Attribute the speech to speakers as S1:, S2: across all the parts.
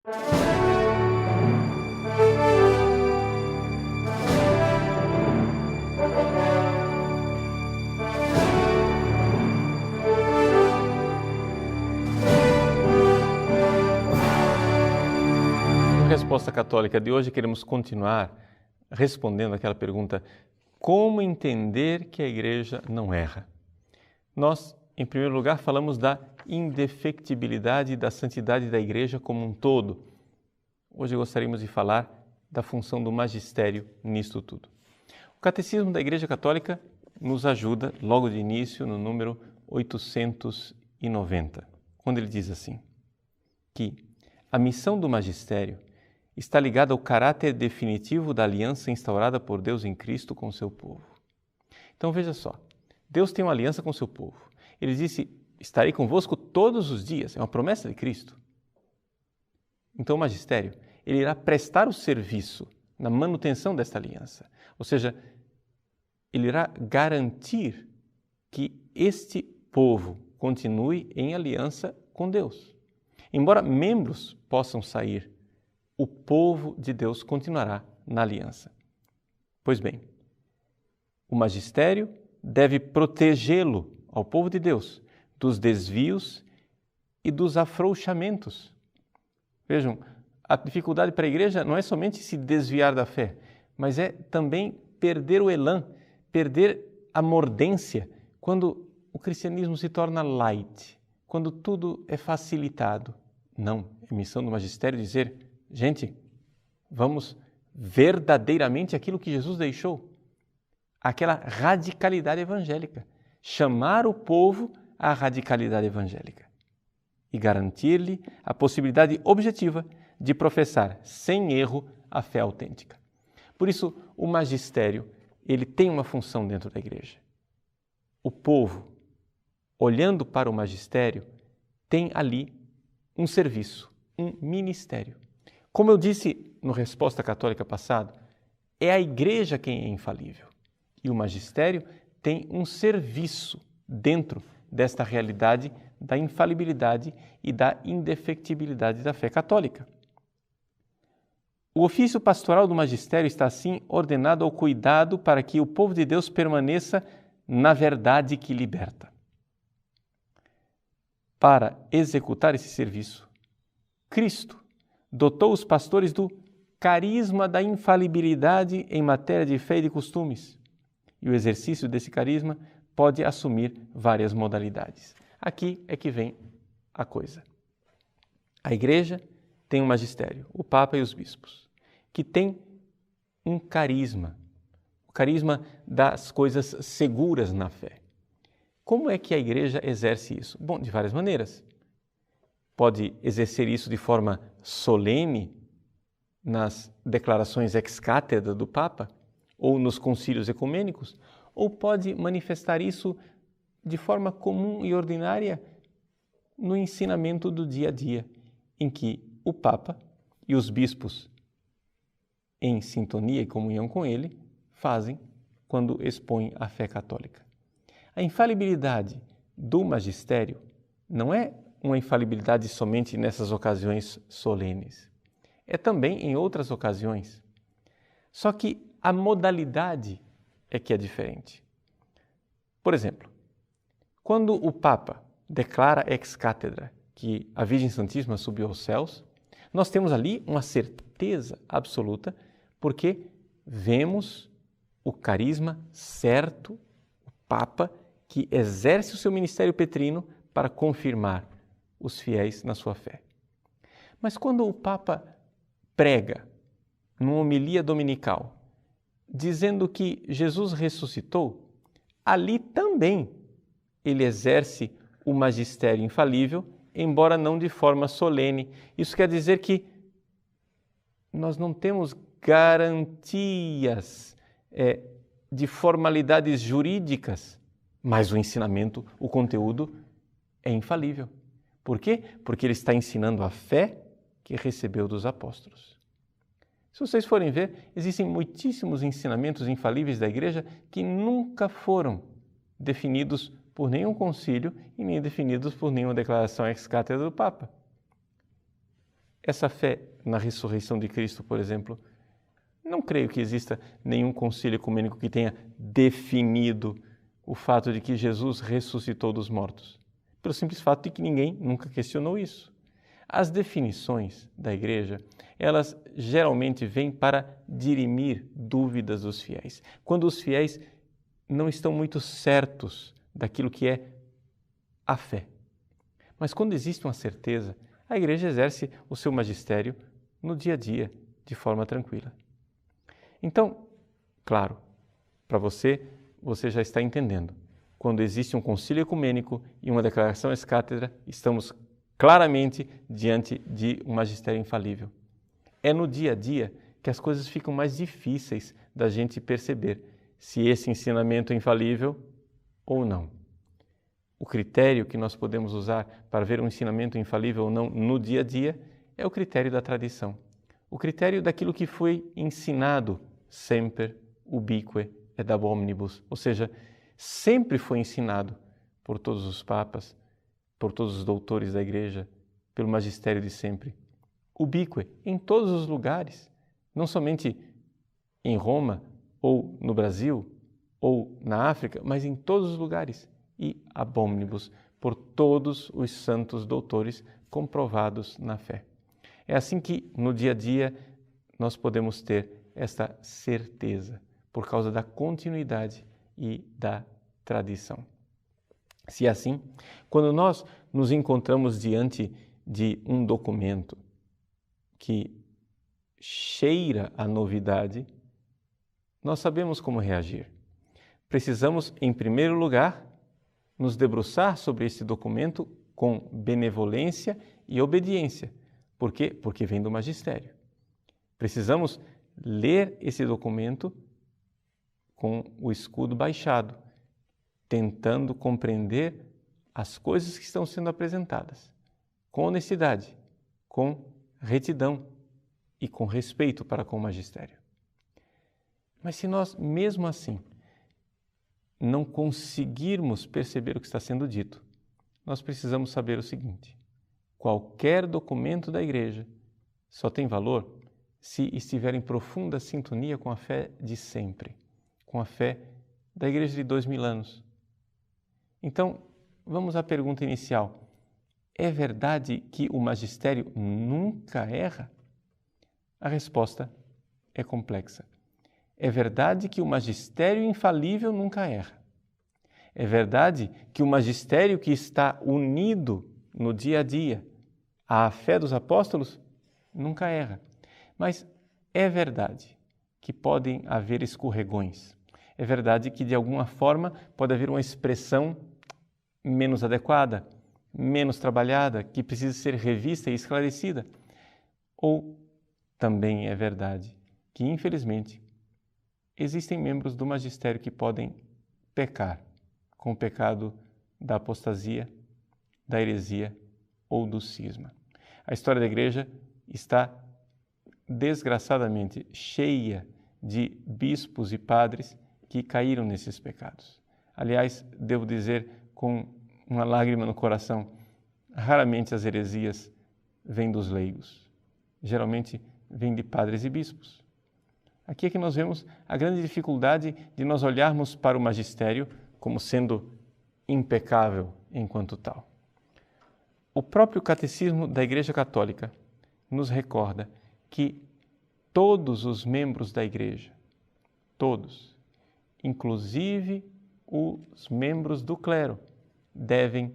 S1: Na Resposta Católica de hoje, queremos continuar respondendo aquela pergunta: como entender que a Igreja não erra? Nós, em primeiro lugar, falamos da indefectibilidade e da santidade da Igreja como um todo. Hoje gostaríamos de falar da função do magistério nisto tudo. O Catecismo da Igreja Católica nos ajuda, logo de início, no número 890, quando ele diz assim, que a missão do magistério está ligada ao caráter definitivo da aliança instaurada por Deus em Cristo com o seu povo. Então veja só, Deus tem uma aliança com o seu povo. Ele disse, estarei convosco todos os dias, é uma promessa de Cristo. Então o magistério, ele irá prestar o serviço na manutenção desta aliança. Ou seja, ele irá garantir que este povo continue em aliança com Deus. Embora membros possam sair, o povo de Deus continuará na aliança. Pois bem, o magistério deve protegê-lo, ao povo de Deus, dos desvios e dos afrouxamentos. Vejam, a dificuldade para a igreja não é somente se desviar da fé, mas é também perder o elan, perder a mordência, quando o cristianismo se torna light, quando tudo é facilitado. Não, é missão do magistério dizer, gente, vamos verdadeiramente aquilo que Jesus deixou, aquela radicalidade evangélica, chamar o povo à radicalidade evangélica e garantir-lhe a possibilidade objetiva de professar sem erro a fé autêntica. Por isso, o magistério, ele tem uma função dentro da igreja. O povo, olhando para o magistério, tem ali um serviço, um ministério. Como eu disse no Resposta Católica passado, é a igreja quem é infalível. E o magistério tem um serviço dentro desta realidade da infalibilidade e da indefectibilidade da fé católica. O ofício pastoral do magistério está assim ordenado ao cuidado para que o povo de Deus permaneça na verdade que liberta. Para executar esse serviço, Cristo dotou os pastores do carisma da infalibilidade em matéria de fé e de costumes. E o exercício desse carisma pode assumir várias modalidades. Aqui é que vem a coisa. A igreja tem um magistério, o Papa e os bispos, que tem um carisma, o carisma das coisas seguras na fé. Como é que a igreja exerce isso? Bom, de várias maneiras. Pode exercer isso de forma solene nas declarações ex cátedra do Papa ou nos concílios ecumênicos, ou pode manifestar isso de forma comum e ordinária no ensinamento do dia a dia, em que o Papa e os bispos, em sintonia e comunhão com ele, fazem quando expõem a fé católica. A infalibilidade do magistério não é uma infalibilidade somente nessas ocasiões solenes. É também em outras ocasiões. Só que a modalidade é que é diferente. Por exemplo, quando o Papa declara ex cátedra que a Virgem Santíssima subiu aos céus, nós temos ali uma certeza absoluta, porque vemos o carisma certo, o Papa, que exerce o seu ministério petrino para confirmar os fiéis na sua fé. Mas quando o Papa prega numa homilia dominical, dizendo que Jesus ressuscitou, ali também ele exerce o magistério infalível, embora não de forma solene. Isso quer dizer que nós não temos garantias de formalidades jurídicas, mas o ensinamento, o conteúdo é infalível. Por quê? Porque ele está ensinando a fé que recebeu dos apóstolos. Se vocês forem ver, existem muitíssimos ensinamentos infalíveis da Igreja que nunca foram definidos por nenhum concílio e nem definidos por nenhuma declaração ex cátedra do Papa. essa fé na ressurreição de Cristo, por exemplo, não creio que exista nenhum concílio ecumênico que tenha definido o fato de que Jesus ressuscitou dos mortos, pelo simples fato de que ninguém nunca questionou isso. As definições da Igreja, elas geralmente vêm para dirimir dúvidas dos fiéis. Quando os fiéis não estão muito certos daquilo que é a fé. Mas quando existe uma certeza, a Igreja exerce o seu magistério no dia a dia, de forma tranquila. Então, claro, para você já está entendendo. Quando existe um concílio ecumênico e uma declaração ex-cátedra, estamos claramente diante de um magistério infalível. É no dia a dia que as coisas ficam mais difíceis da gente perceber se esse ensinamento é infalível ou não. O critério que nós podemos usar para ver um ensinamento infalível ou não no dia a dia é o critério da tradição. O critério daquilo que foi ensinado semper ubique et ab omnibus, ou seja, sempre foi ensinado por todos os papas, por todos os doutores da Igreja, pelo magistério de sempre. Ubique, em todos os lugares, não somente em Roma, ou no Brasil, ou na África, mas em todos os lugares. E ab omnibus, por todos os santos doutores comprovados na fé. É assim que, no dia a dia, nós podemos ter esta certeza, por causa da continuidade e da tradição. Se é assim, quando nós nos encontramos diante de um documento que cheira a novidade, nós sabemos como reagir. Precisamos, em primeiro lugar, nos debruçar sobre esse documento com benevolência e obediência. Por quê? Porque vem do magistério. Precisamos ler esse documento com o escudo baixado, tentando compreender as coisas que estão sendo apresentadas, com honestidade, com retidão e com respeito para com o magistério. Mas se nós, mesmo assim, não conseguirmos perceber o que está sendo dito, nós precisamos saber o seguinte: qualquer documento da Igreja só tem valor se estiver em profunda sintonia com a fé de sempre, com a fé da Igreja de 2000 anos. Então, vamos à pergunta inicial. É verdade que o magistério nunca erra? A resposta é complexa. É verdade que o magistério infalível nunca erra. É verdade que o magistério que está unido no dia a dia à fé dos apóstolos nunca erra. Mas é verdade que podem haver escorregões. É verdade que, de alguma forma, pode haver uma expressão menos adequada, menos trabalhada, que precisa ser revista e esclarecida. Ou também é verdade que, infelizmente, existem membros do magistério que podem pecar com o pecado da apostasia, da heresia ou do cisma. A história da Igreja está desgraçadamente cheia de bispos e padres que caíram nesses pecados. Aliás, devo dizer com uma lágrima no coração, raramente as heresias vêm dos leigos. Geralmente vêm de padres e bispos. Aqui é que nós vemos a grande dificuldade de nós olharmos para o magistério como sendo impecável enquanto tal. O próprio Catecismo da Igreja Católica nos recorda que todos os membros da Igreja, todos, inclusive os membros do clero, devem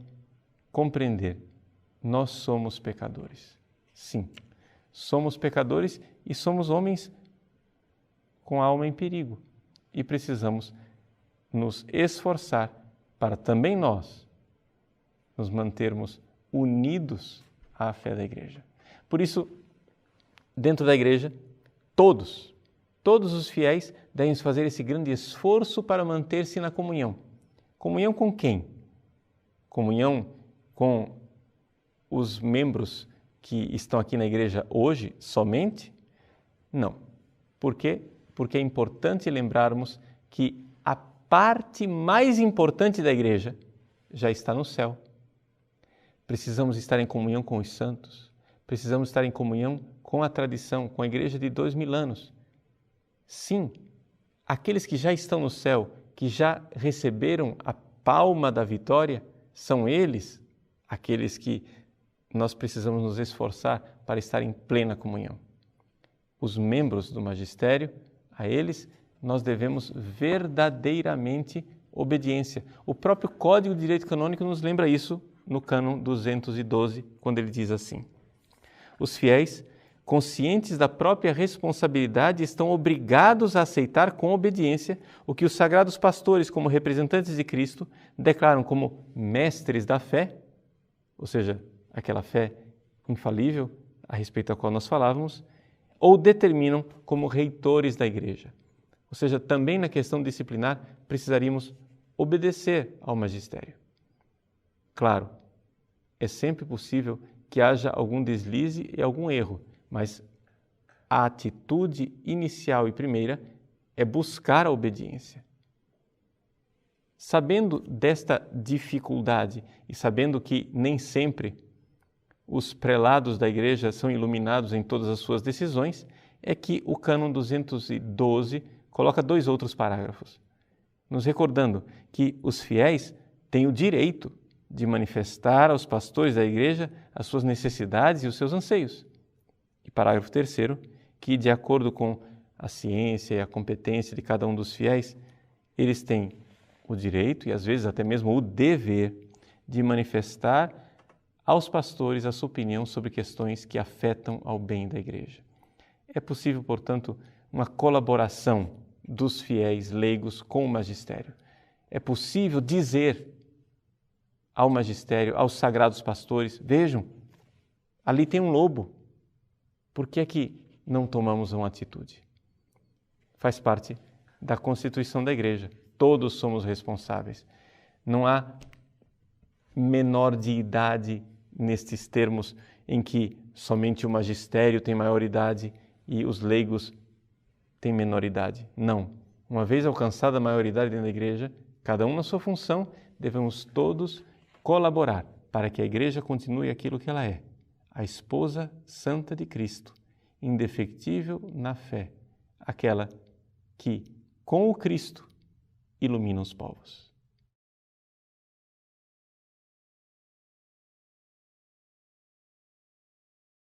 S1: compreender: nós somos pecadores. Sim, somos pecadores e somos homens com a alma em perigo e precisamos nos esforçar para também nós nos mantermos unidos à fé da Igreja. Por isso, dentro da Igreja, todos os fiéis devem fazer esse grande esforço para manter-se na comunhão. Comunhão com quem? Comunhão com os membros que estão aqui na Igreja hoje somente? Não. Por quê? Porque é importante lembrarmos que a parte mais importante da Igreja já está no céu. Precisamos estar em comunhão com os santos. Precisamos estar em comunhão com a tradição, com a igreja de 2000 anos. Sim, aqueles que já estão no céu, que já receberam a palma da vitória, são eles aqueles que nós precisamos nos esforçar para estar em plena comunhão. Os membros do magistério, a eles nós devemos verdadeiramente obediência. O próprio Código de Direito Canônico nos lembra isso no cânon 212, quando ele diz assim: os fiéis, conscientes da própria responsabilidade, estão obrigados a aceitar com obediência o que os sagrados pastores, como representantes de Cristo, declaram como mestres da fé, ou seja, aquela fé infalível a respeito da qual nós falávamos, ou determinam como reitores da igreja. Ou seja, também na questão disciplinar precisaríamos obedecer ao magistério. Claro, é sempre possível que haja algum deslize e algum erro, mas a atitude inicial e primeira é buscar a obediência. Sabendo desta dificuldade e sabendo que nem sempre os prelados da igreja são iluminados em todas as suas decisões, é que o cânon 212 coloca 2 outros parágrafos, nos recordando que os fiéis têm o direito de manifestar aos pastores da igreja as suas necessidades e os seus anseios. E parágrafo 3º, que de acordo com a ciência e a competência de cada um dos fiéis, eles têm o direito e às vezes até mesmo o dever de manifestar aos pastores a sua opinião sobre questões que afetam ao bem da igreja. É possível, portanto, uma colaboração dos fiéis leigos com o magistério. É possível dizer ao magistério, aos sagrados pastores: vejam, ali tem um lobo. Por que é que não tomamos uma atitude? Faz parte da constituição da igreja. Todos somos responsáveis. Não há menor de idade nestes termos em que somente o magistério tem maioridade e os leigos têm menoridade. Não. Uma vez alcançada a maioridade dentro da igreja, cada um na sua função, devemos todos colaborar para que a igreja continue aquilo que ela é, a esposa santa de Cristo, indefectível na fé, aquela que, com o Cristo, ilumina os povos.